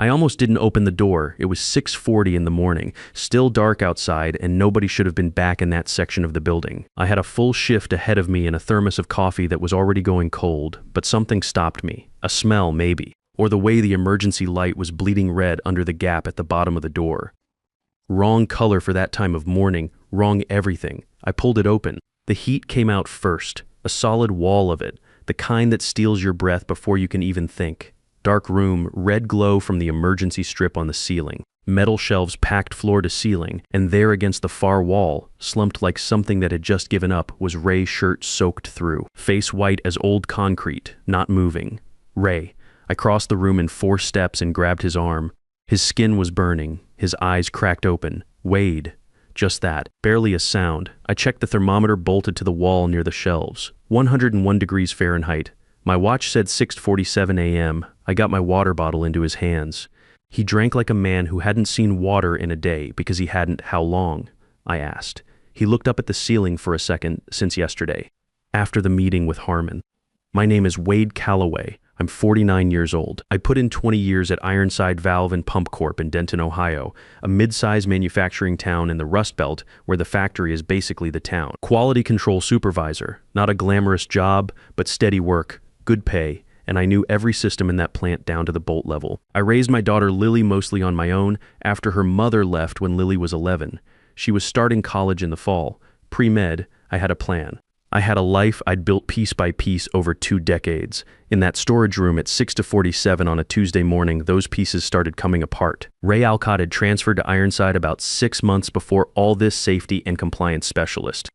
I almost didn't open the door. It was 6:40 in the morning, still dark outside, and nobody should have been back in that section of the building. I had a full shift ahead of me and a thermos of coffee that was already going cold, but something stopped me. A smell, maybe. Or the way the emergency light was bleeding red under the gap at the bottom of the door. Wrong color for that time of morning, wrong everything. I pulled it open. The heat came out first, a solid wall of it, the kind that steals your breath before you can even think. Dark room, red glow from the emergency strip on the ceiling. Metal shelves packed floor to ceiling, and there against the far wall, slumped like something that had just given up, was Ray's shirt soaked through. Face white as old concrete, not moving. Ray. I crossed the room in 4 steps and grabbed his arm. His skin was burning, his eyes cracked open. Wade. Just that. Barely a sound. I checked the thermometer bolted to the wall near the shelves. 101 degrees Fahrenheit. My watch said 6:47 a.m. I got my water bottle into his hands. He drank like a man who hadn't seen water in a day because he hadn't. How long? I asked. He looked up at the ceiling for a second. Since yesterday. After the meeting with Harmon. My name is Wade Calloway. I'm 49 years old. I put in 20 years at Ironside Valve and Pump Corp in Denton, Ohio, a mid-sized manufacturing town in the Rust Belt where the factory is basically the town. Quality control supervisor. Not a glamorous job, but steady work, good pay, and I knew every system in that plant down to the bolt level. I raised my daughter Lily mostly on my own after her mother left when Lily was 11. She was starting college in the fall. Pre-med, I had a plan. I had a life I'd built piece by piece over 2 decades. In that storage room at 6:47 on a Tuesday morning, those pieces started coming apart. Ray Alcott had transferred to Ironside about 6 months before all this safety and compliance specialist.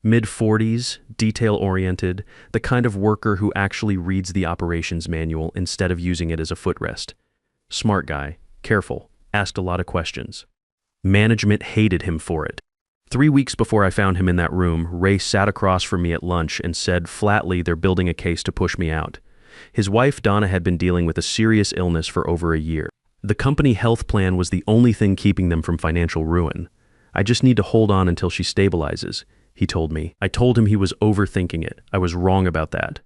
Mid-40s, detail-oriented, the kind of worker who actually reads the operations manual instead of using it as a footrest. Smart guy, careful, asked a lot of questions. Management hated him for it. 3 weeks before I found him in that room, Ray sat across from me at lunch and said flatly they're building a case to push me out. His wife, Donna, had been dealing with a serious illness for over a year. The company health plan was the only thing keeping them from financial ruin. I just need to hold on until she stabilizes, he told me. I told him he was overthinking it. I was wrong about that.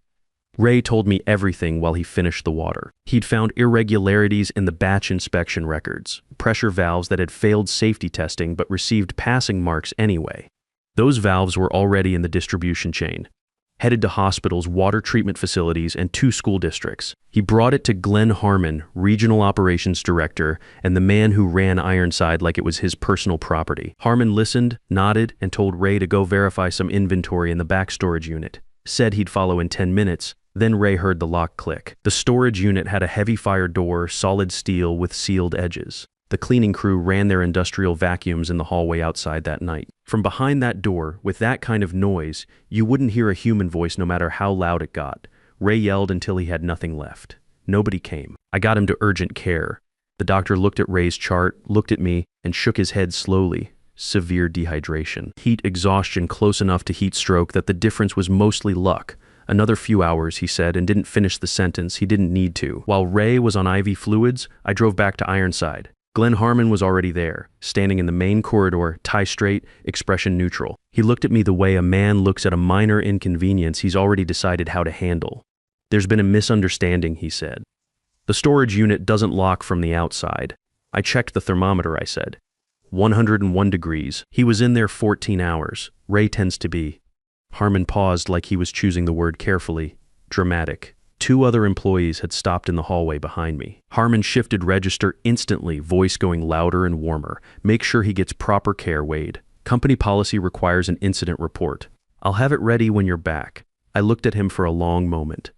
Ray told me everything while he finished the water. He'd found irregularities in the batch inspection records, pressure valves that had failed safety testing but received passing marks anyway. Those valves were already in the distribution chain, headed to hospitals, water treatment facilities, and 2 school districts. He brought it to Glenn Harmon, Regional Operations Director, and the man who ran Ironside like it was his personal property. Harmon listened, nodded, and told Ray to go verify some inventory in the back storage unit. Said he'd follow in 10 minutes. Then Ray heard the lock click. The storage unit had a heavy fire door, solid steel with sealed edges. The cleaning crew ran their industrial vacuums in the hallway outside that night. From behind that door, with that kind of noise, you wouldn't hear a human voice no matter how loud it got. Ray yelled until he had nothing left. Nobody came. I got him to urgent care. The doctor looked at Ray's chart, looked at me, and shook his head slowly. Severe dehydration. Heat exhaustion close enough to heat stroke that the difference was mostly luck. Another few hours, he said, and didn't finish the sentence. He didn't need to. While Ray was on IV fluids, I drove back to Ironside. Glenn Harmon was already there, standing in the main corridor, tie straight, expression neutral. He looked at me the way a man looks at a minor inconvenience he's already decided how to handle. There's been a misunderstanding, he said. The storage unit doesn't lock from the outside. I checked the thermometer, I said. 101 degrees. He was in there 14 hours. Ray tends to be. Harmon paused like he was choosing the word carefully. Dramatic. 2 other employees had stopped in the hallway behind me. Harmon shifted register instantly, voice going louder and warmer. Make sure he gets proper care, Wade. Company policy requires an incident report. I'll have it ready when you're back. I looked at him for a long moment.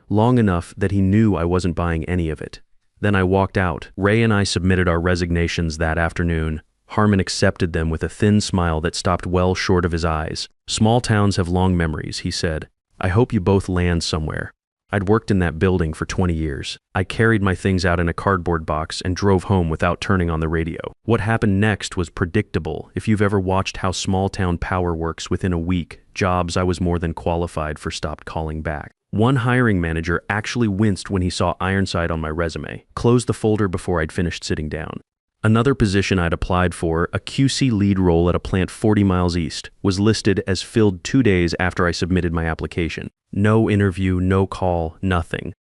Long enough that he knew I wasn't buying any of it. Then I walked out. Ray and I submitted our resignations that afternoon. Harmon accepted them with a thin smile that stopped well short of his eyes. Small towns have long memories, he said. I hope you both land somewhere. I'd worked in that building for 20 years. I carried my things out in a cardboard box and drove home without turning on the radio. What happened next was predictable. If you've ever watched how small-town power works, within a week, jobs I was more than qualified for stopped calling back. One hiring manager actually winced when he saw Ironside on my resume, closed the folder before I'd finished sitting down. Another position I'd applied for, a QC lead role at a plant 40 miles east, was listed as filled 2 days after I submitted my application. No interview, no call, nothing.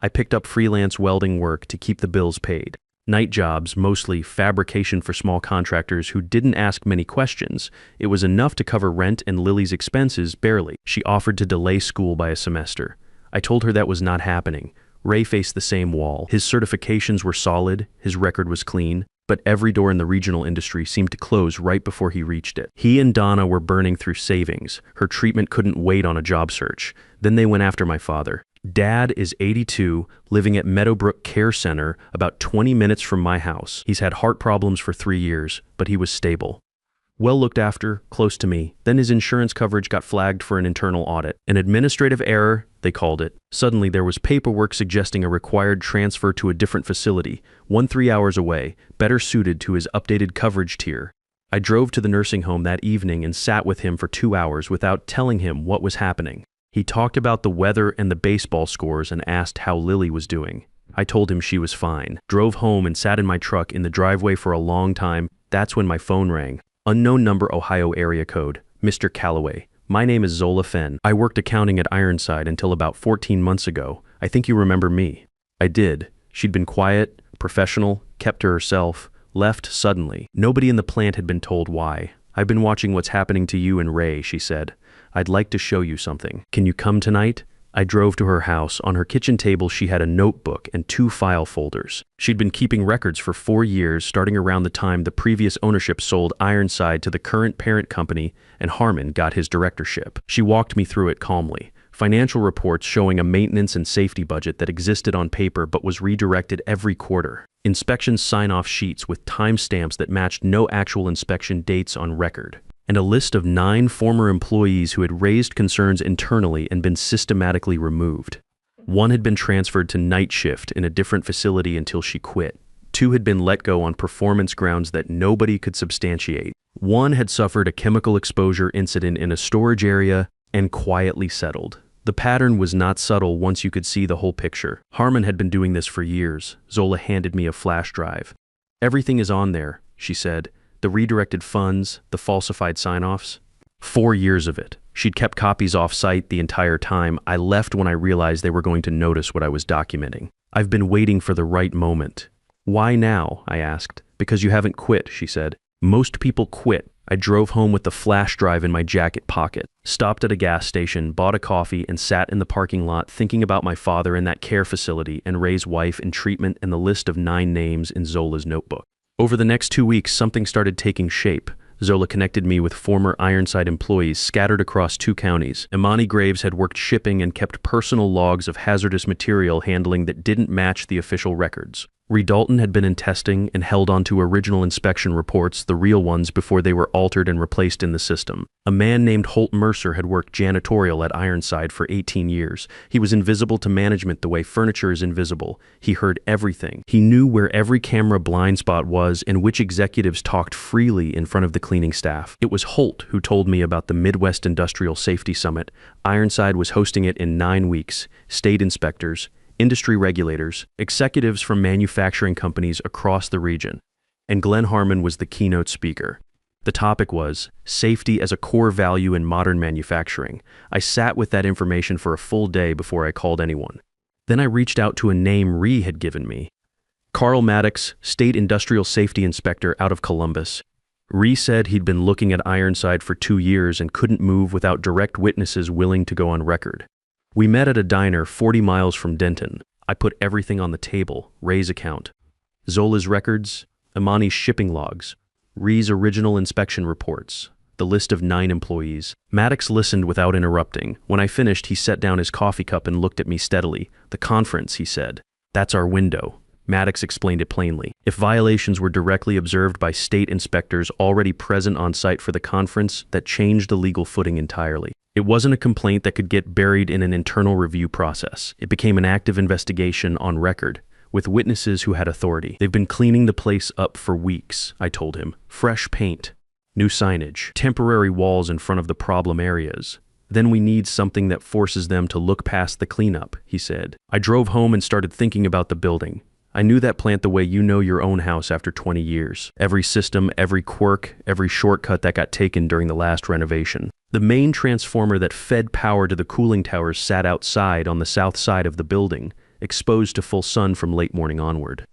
I picked up freelance welding work to keep the bills paid. Night jobs, mostly fabrication for small contractors who didn't ask many questions. It was enough to cover rent and Lily's expenses, barely. She offered to delay school by a semester. I told her that was not happening. Ray faced the same wall. His certifications were solid, his record was clean, but every door in the regional industry seemed to close right before he reached it. He and Donna were burning through savings. Her treatment couldn't wait on a job search. Then they went after my father. Dad is 82, living at Meadowbrook Care Center, about 20 minutes from my house. He's had heart problems for 3 years, but he was stable. Well looked after, close to me. Then his insurance coverage got flagged for an internal audit. An administrative error, they called it. Suddenly there was paperwork suggesting a required transfer to a different facility, 3 hours away, better suited to his updated coverage tier. I drove to the nursing home that evening and sat with him for 2 hours without telling him what was happening. He talked about the weather and the baseball scores and asked how Lily was doing. I told him she was fine. Drove home and sat in my truck in the driveway for a long time. That's when my phone rang. Unknown number, Ohio area code. Mr. Calloway. My name is Zola Fenn. I worked accounting at Ironside until about 14 months ago. I think you remember me. I did. She'd been quiet, professional, kept to herself, left suddenly. Nobody in the plant had been told why. I've been watching what's happening to you and Ray, she said. I'd like to show you something. Can you come tonight? I drove to her house. On her kitchen table, she had a notebook and 2 file folders. She'd been keeping records for 4 years, starting around the time the previous ownership sold Ironside to the current parent company and Harmon got his directorship. She walked me through it calmly. Financial reports showing a maintenance and safety budget that existed on paper but was redirected every quarter. Inspection sign-off sheets with timestamps that matched no actual inspection dates on record. And a list of 9 former employees who had raised concerns internally and been systematically removed. 1 had been transferred to night shift in a different facility until she quit. 2 had been let go on performance grounds that nobody could substantiate. 1 had suffered a chemical exposure incident in a storage area and quietly settled. The pattern was not subtle once you could see the whole picture. Harmon had been doing this for years. Zola handed me a flash drive. Everything is on there, she said. The redirected funds, the falsified sign-offs. 4 years of it. She'd kept copies off-site the entire time. I left when I realized they were going to notice what I was documenting. I've been waiting for the right moment. Why now? I asked. Because you haven't quit, she said. Most people quit. I drove home with the flash drive in my jacket pocket, stopped at a gas station, bought a coffee, and sat in the parking lot thinking about my father in that care facility and Ray's wife in treatment and the list of 9 names in Zola's notebook. Over the next 2 weeks, something started taking shape. Zola connected me with former Ironside employees scattered across 2 counties. Imani Graves had worked shipping and kept personal logs of hazardous material handling that didn't match the official records. Ree Dalton had been in testing and held onto original inspection reports, the real ones, before they were altered and replaced in the system. A man named Holt Mercer had worked janitorial at Ironside for 18 years. He was invisible to management the way furniture is invisible. He heard everything. He knew where every camera blind spot was and which executives talked freely in front of the cleaning staff. It was Holt who told me about the Midwest Industrial Safety Summit. Ironside was hosting it in 9 weeks. State inspectors, industry regulators, executives from manufacturing companies across the region, and Glenn Harmon was the keynote speaker. The topic was safety as a core value in modern manufacturing. I sat with that information for a full day before I called anyone. Then I reached out to a name Ree had given me. Carl Maddox, State Industrial Safety Inspector out of Columbus. Ree said he'd been looking at Ironside for 2 years and couldn't move without direct witnesses willing to go on record. We met at a diner 40 miles from Denton. I put everything on the table, Ray's account, Zola's records, Imani's shipping logs, Ree's original inspection reports, the list of 9 employees. Maddox listened without interrupting. When I finished, he set down his coffee cup and looked at me steadily. The conference, he said. That's our window. Maddox explained it plainly. If violations were directly observed by state inspectors already present on site for the conference, that changed the legal footing entirely. It wasn't a complaint that could get buried in an internal review process. It became an active investigation on record, with witnesses who had authority. They've been cleaning the place up for weeks, I told him. Fresh paint, new signage, temporary walls in front of the problem areas. Then we need something that forces them to look past the cleanup, he said. I drove home and started thinking about the building. I knew that plant the way you know your own house after 20 years. Every system, every quirk, every shortcut that got taken during the last renovation. The main transformer that fed power to the cooling towers sat outside on the south side of the building. exposed to full sun from late morning onward.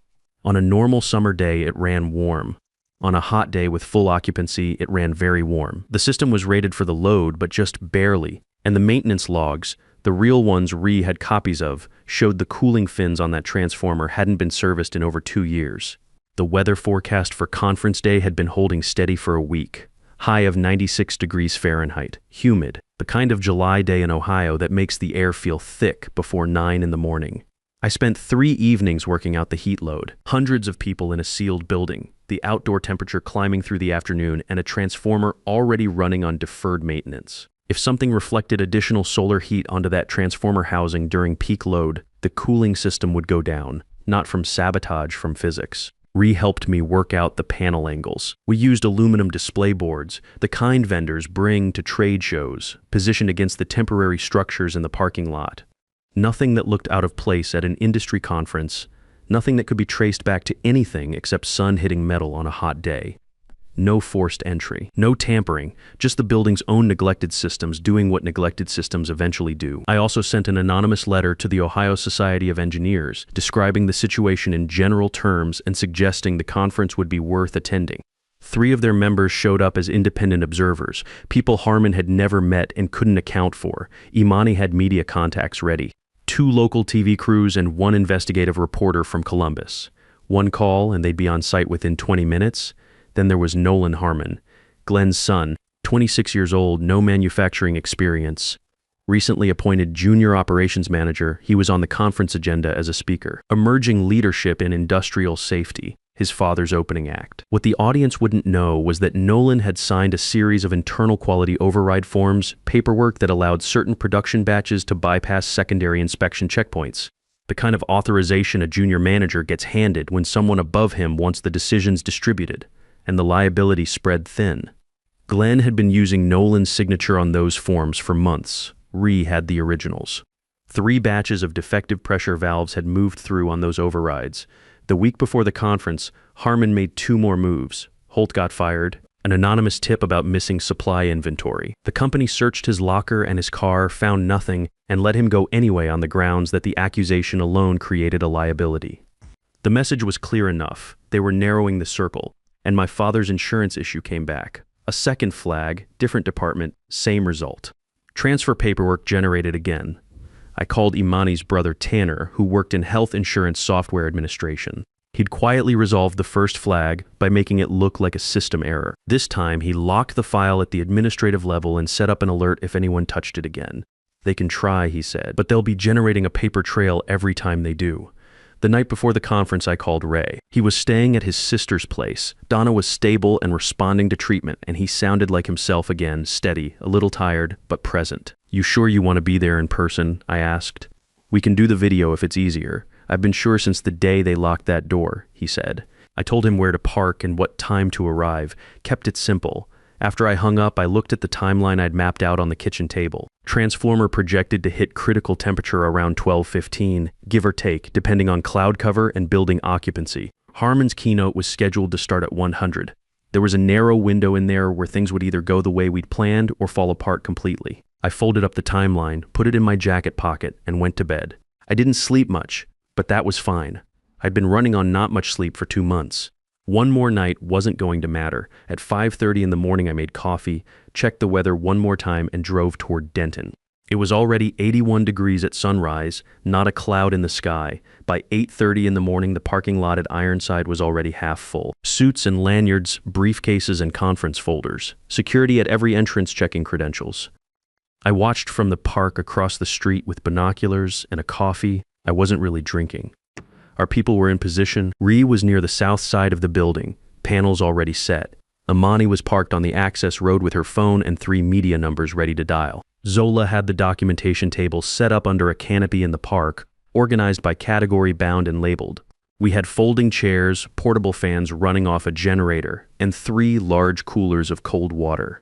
On a normal summer day, it ran warm. On a hot day with full occupancy, it ran very warm. The system was rated for the load, but just barely, and the maintenance logs, the real ones Ree had copies of, showed the cooling fins on that transformer hadn't been serviced in over 2 years. The weather forecast for conference day had been holding steady for a week. High of 96 degrees Fahrenheit, humid, the kind of July day in Ohio that makes the air feel thick before 9 in the morning. I spent 3 evenings working out the heat load. Hundreds of people in a sealed building, the outdoor temperature climbing through the afternoon, and a transformer already running on deferred maintenance. If something reflected additional solar heat onto that transformer housing during peak load, the cooling system would go down, not from sabotage, from physics. Ree helped me work out the panel angles. We used aluminum display boards, the kind vendors bring to trade shows, positioned against the temporary structures in the parking lot. Nothing that looked out of place at an industry conference, nothing that could be traced back to anything except sun hitting metal on a hot day. No forced entry, no tampering, just the building's own neglected systems doing what neglected systems eventually do. I also sent an anonymous letter to the Ohio Society of Engineers, describing the situation in general terms and suggesting the conference would be worth attending. 3 of their members showed up as independent observers, people Harmon had never met and couldn't account for. Imani had media contacts ready. 2 local TV crews and 1 investigative reporter from Columbus. 1 call and they'd be on site within 20 minutes. Then there was Nolan Harmon, Glenn's son, 26 years old, no manufacturing experience. Recently appointed junior operations manager, he was on the conference agenda as a speaker. Emerging leadership in industrial safety, his father's opening act. What the audience wouldn't know was that Nolan had signed a series of internal quality override forms, paperwork that allowed certain production batches to bypass secondary inspection checkpoints. The kind of authorization a junior manager gets handed when someone above him wants the decisions distributed, and the liability spread thin. Glenn had been using Nolan's signature on those forms for months. Ree had the originals. 3 batches of defective pressure valves had moved through on those overrides. The week before the conference, Harmon made 2 more moves. Holt got fired. An anonymous tip about missing supply inventory. The company searched his locker and his car, found nothing, and let him go anyway on the grounds that the accusation alone created a liability. The message was clear enough. They were narrowing the circle. And my father's insurance issue came back. A second flag, different department, same result. Transfer paperwork generated again. I called Imani's brother Tanner, who worked in health insurance software administration. He'd quietly resolved the first flag by making it look like a system error. This time, he locked the file at the administrative level and set up an alert if anyone touched it again. They can try, he said, but they'll be generating a paper trail every time they do. The night before the conference, I called Ray. He was staying at his sister's place. Donna was stable and responding to treatment, and he sounded like himself again, steady, a little tired, but present. "You sure you want to be there in person?" I asked. "We can do the video if it's easier. I've been sure since the day they locked that door," he said. I told him where to park and what time to arrive, kept it simple. After I hung up, I looked at the timeline I'd mapped out on the kitchen table. Transformer projected to hit critical temperature around 12:15, give or take, depending on cloud cover and building occupancy. Harmon's keynote was scheduled to start at 100. There was a narrow window in there where things would either go the way we'd planned or fall apart completely. I folded up the timeline, put it in my jacket pocket, and went to bed. I didn't sleep much, but that was fine. I'd been running on not much sleep for 2 months. One more night wasn't going to matter. At 5:30 in the morning, I made coffee, checked the weather one more time, and drove toward Denton. It was already 81 degrees at sunrise, not a cloud in the sky. By 8:30 in the morning, the parking lot at Ironside was already half full. Suits and lanyards, briefcases and conference folders. Security at every entrance checking credentials. I watched from the park across the street with binoculars and a coffee. I wasn't really drinking. Our people were in position. Ree was near the south side of the building, panels already set. Imani was parked on the access road with her phone and 3 media numbers ready to dial. Zola had the documentation table set up under a canopy in the park, organized by category bound and labeled. We had folding chairs, portable fans running off a generator, and 3 large coolers of cold water.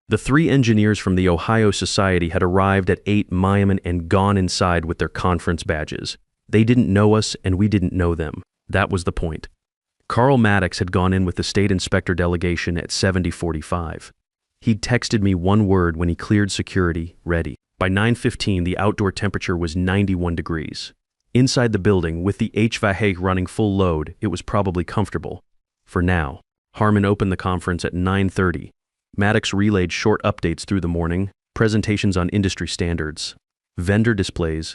The 3 engineers from the Ohio Society had arrived at 8 Miami and gone inside with their conference badges. They didn't know us, and we didn't know them. That was the point. Carl Maddox had gone in with the state inspector delegation at 70:45. He'd texted me one word when he cleared security, ready. By 9:15, the outdoor temperature was 91 degrees. Inside the building, with the HVAC running full load, it was probably comfortable. For now. Harmon opened the conference at 9:30. Maddox relayed short updates through the morning, presentations on industry standards, vendor displays,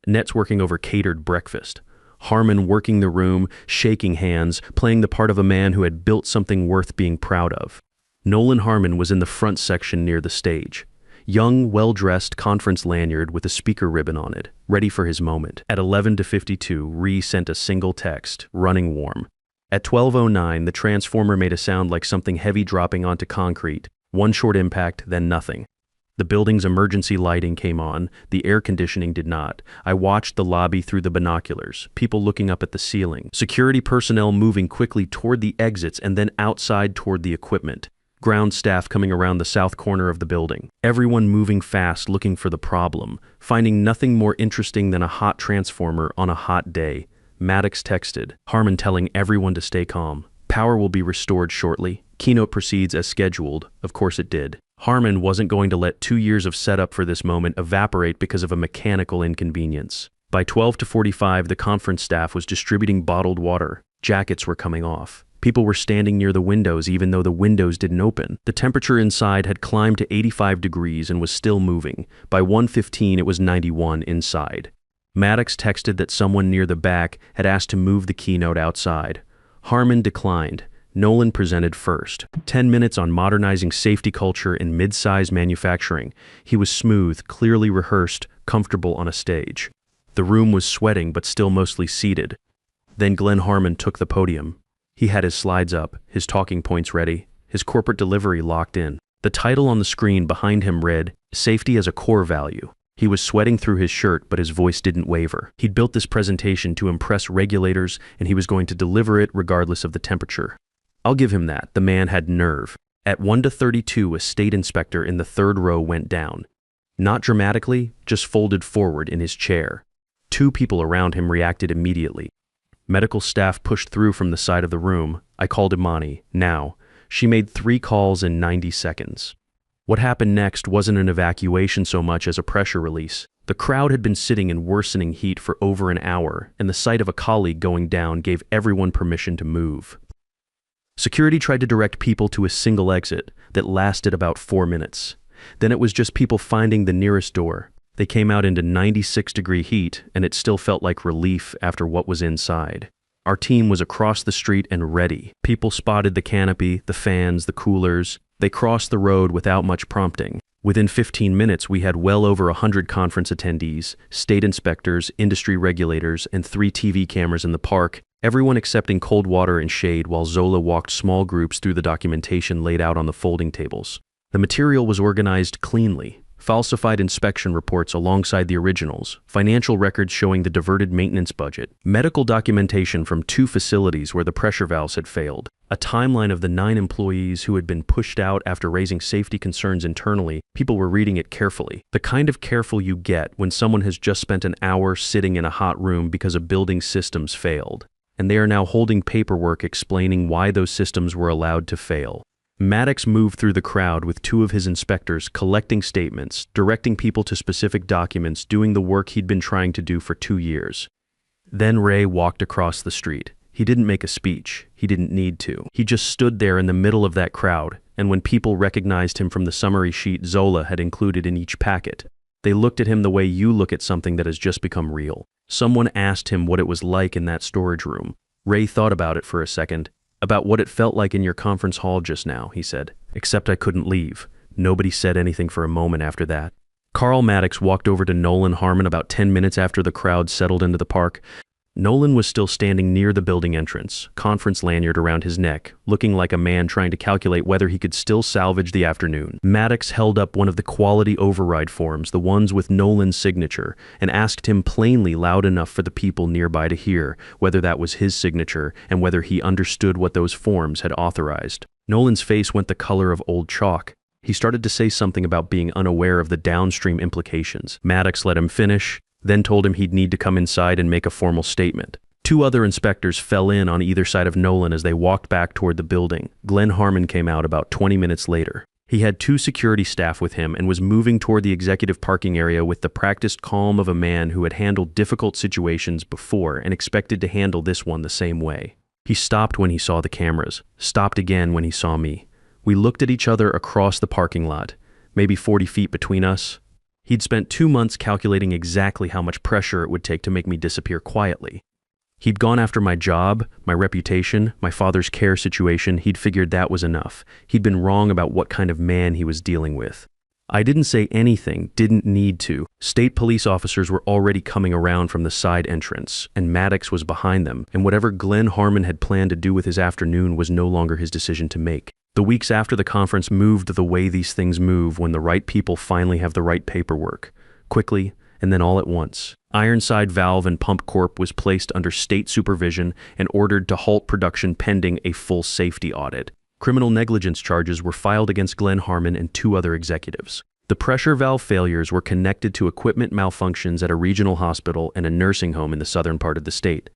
Nets working over catered breakfast, Harmon working the room, shaking hands, playing the part of a man who had built something worth being proud of. Nolan Harmon was in the front section near the stage. Young, well-dressed conference lanyard with a speaker ribbon on it, ready for his moment. At 11:52, Ree sent a single text, running warm. At 12:09, the transformer made a sound like something heavy dropping onto concrete. One short impact, then nothing. The building's emergency lighting came on, the air conditioning did not. I watched the lobby through the binoculars, people looking up at the ceiling, security personnel moving quickly toward the exits and then outside toward the equipment. Ground staff coming around the south corner of the building. Everyone moving fast looking for the problem, finding nothing more interesting than a hot transformer on a hot day. Maddox texted, Harmon telling everyone to stay calm. Power will be restored shortly. Keynote proceeds as scheduled. Of course it did. Harmon wasn't going to let 2 years of setup for this moment evaporate because of a mechanical inconvenience. By 12:45, the conference staff was distributing bottled water. Jackets were coming off. People were standing near the windows even though the windows didn't open. The temperature inside had climbed to 85 degrees and was still moving. By 1:15, it was 91 inside. Maddox texted that someone near the back had asked to move the keynote outside. Harmon declined. Nolan presented first. 10 minutes on modernizing safety culture in mid-size manufacturing. He was smooth, clearly rehearsed, comfortable on a stage. The room was sweating but still mostly seated. Then Glenn Harmon took the podium. He had his slides up, his talking points ready, his corporate delivery locked in. The title on the screen behind him read, Safety as a Core Value. He was sweating through his shirt, but his voice didn't waver. He'd built this presentation to impress regulators, and he was going to deliver it regardless of the temperature. I'll give him that. The man had nerve. At 1:32, a state inspector in the third row went down. Not dramatically, just folded forward in his chair. 2 people around him reacted immediately. Medical staff pushed through from the side of the room. I called Imani, now. She made 3 calls in 90 seconds. What happened next wasn't an evacuation so much as a pressure release. The crowd had been sitting in worsening heat for over an hour, and the sight of a colleague going down gave everyone permission to move. Security tried to direct people to a single exit that lasted about 4 minutes. Then it was just people finding the nearest door. They came out into 96-degree heat, and it still felt like relief after what was inside. Our team was across the street and ready. People spotted the canopy, the fans, the coolers. They crossed the road without much prompting. Within 15 minutes, we had well over 100 conference attendees, state inspectors, industry regulators, and 3 TV cameras in the park, everyone accepting cold water and shade while Zola walked small groups through the documentation laid out on the folding tables. The material was organized cleanly. Falsified inspection reports alongside the originals, financial records showing the diverted maintenance budget, medical documentation from 2 facilities where the pressure valves had failed, a timeline of the 9 employees who had been pushed out after raising safety concerns internally. People were reading it carefully. The kind of careful you get when someone has just spent an hour sitting in a hot room because a building's systems failed, and they are now holding paperwork explaining why those systems were allowed to fail. Maddox moved through the crowd with 2 of his inspectors collecting statements, directing people to specific documents, doing the work he'd been trying to do for 2 years. Then Ray walked across the street. He didn't make a speech. He didn't need to. He just stood there in the middle of that crowd, and when people recognized him from the summary sheet Zola had included in each packet, they looked at him the way you look at something that has just become real. Someone asked him what it was like in that storage room. Ray thought about it for a second. About what it felt like in your conference hall just now, he said. Except I couldn't leave. Nobody said anything for a moment after that. Carl Maddox walked over to Nolan Harmon about 10 minutes after the crowd settled into the park. Nolan was still standing near the building entrance, conference lanyard around his neck, looking like a man trying to calculate whether he could still salvage the afternoon. Maddox held up one of the quality override forms, the ones with Nolan's signature, and asked him plainly loud enough for the people nearby to hear whether that was his signature and whether he understood what those forms had authorized. Nolan's face went the color of old chalk. He started to say something about being unaware of the downstream implications. Maddox let him finish, then told him he'd need to come inside and make a formal statement. 2 other inspectors fell in on either side of Nolan as they walked back toward the building. Glenn Harmon came out about 20 minutes later. He had 2 security staff with him and was moving toward the executive parking area with the practiced calm of a man who had handled difficult situations before and expected to handle this one the same way. He stopped when he saw the cameras, stopped again when he saw me. We looked at each other across the parking lot, maybe 40 feet between us. He'd spent 2 months calculating exactly how much pressure it would take to make me disappear quietly. He'd gone after my job, my reputation, my father's care situation. He'd figured that was enough. He'd been wrong about what kind of man he was dealing with. I didn't say anything, didn't need to. State police officers were already coming around from the side entrance, and Maddox was behind them, and whatever Glenn Harmon had planned to do with his afternoon was no longer his decision to make. The weeks after the conference moved the way these things move when the right people finally have the right paperwork. Quickly, and then all at once. Ironside Valve and Pump Corp was placed under state supervision and ordered to halt production pending a full safety audit. Criminal negligence charges were filed against Glenn Harmon and 2 other executives. The pressure valve failures were connected to equipment malfunctions at a regional hospital and a nursing home in the southern part of the state.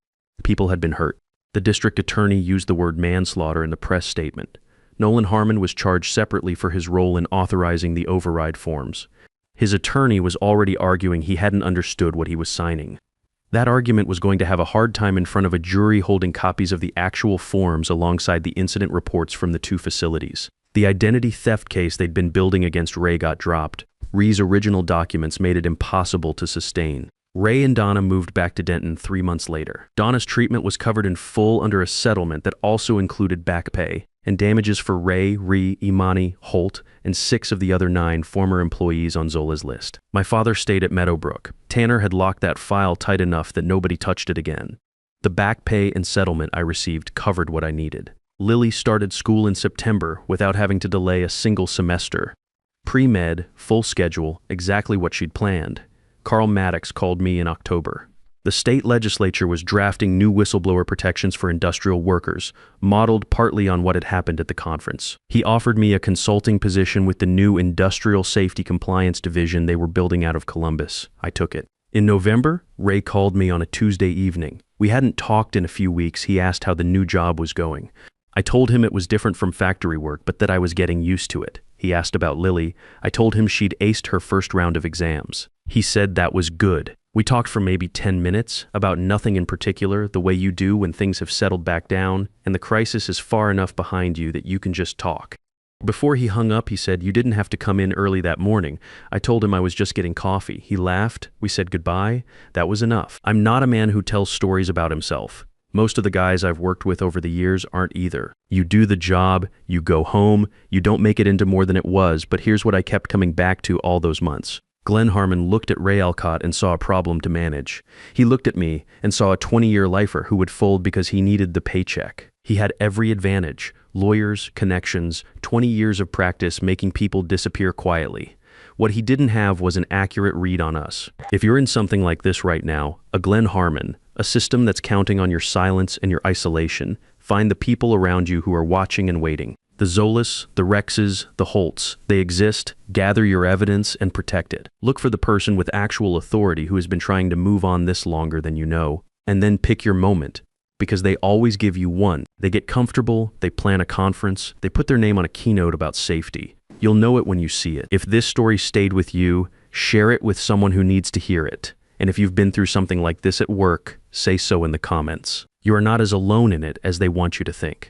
People had been hurt. The district attorney used the word manslaughter in the press statement. Nolan Harmon was charged separately for his role in authorizing the override forms. His attorney was already arguing he hadn't understood what he was signing. That argument was going to have a hard time in front of a jury holding copies of the actual forms alongside the incident reports from the 2 facilities. The identity theft case they'd been building against Ray got dropped. Ray's original documents made it impossible to sustain. Ray and Donna moved back to Denton 3 months later. Donna's treatment was covered in full under a settlement that also included back pay and damages for Ray, Ree, Imani, Holt, and 6 of the other 9 former employees on Zola's list. My father stayed at Meadowbrook. Tanner had locked that file tight enough that nobody touched it again. The back pay and settlement I received covered what I needed. Lily started school in September without having to delay a single semester. Pre-med, full schedule, exactly what she'd planned. Carl Maddox called me in October. The state legislature was drafting new whistleblower protections for industrial workers, modeled partly on what had happened at the conference. He offered me a consulting position with the new Industrial Safety Compliance Division they were building out of Columbus. I took it. In November, Ray called me on a Tuesday evening. We hadn't talked in a few weeks. He asked how the new job was going. I told him it was different from factory work, but that I was getting used to it. He asked about Lily. I told him she'd aced her first round of exams. He said that was good. We talked for maybe 10 minutes about nothing in particular, the way you do when things have settled back down and the crisis is far enough behind you that you can just talk. Before he hung up, he said, "You didn't have to come in early that morning." I told him I was just getting coffee. He laughed. We said goodbye. That was enough. I'm not a man who tells stories about himself. Most of the guys I've worked with over the years aren't either. You do the job, you go home, you don't make it into more than it was, but here's what I kept coming back to all those months. Glenn Harmon looked at Ray Alcott and saw a problem to manage. He looked at me and saw a 20-year lifer who would fold because he needed the paycheck. He had every advantage: lawyers, connections, 20 years of practice making people disappear quietly. What he didn't have was an accurate read on us. If you're in something like this right now, a Glenn Harmon, a system that's counting on your silence and your isolation, find the people around you who are watching and waiting. The Zolas, the Rexes, the Holts, they exist. Gather your evidence and protect it. Look for the person with actual authority who has been trying to move on this longer than you know, and then pick your moment, because they always give you one. They get comfortable, they plan a conference, they put their name on a keynote about safety. You'll know it when you see it. If this story stayed with you, share it with someone who needs to hear it. And if you've been through something like this at work, say so in the comments. You are not as alone in it as they want you to think.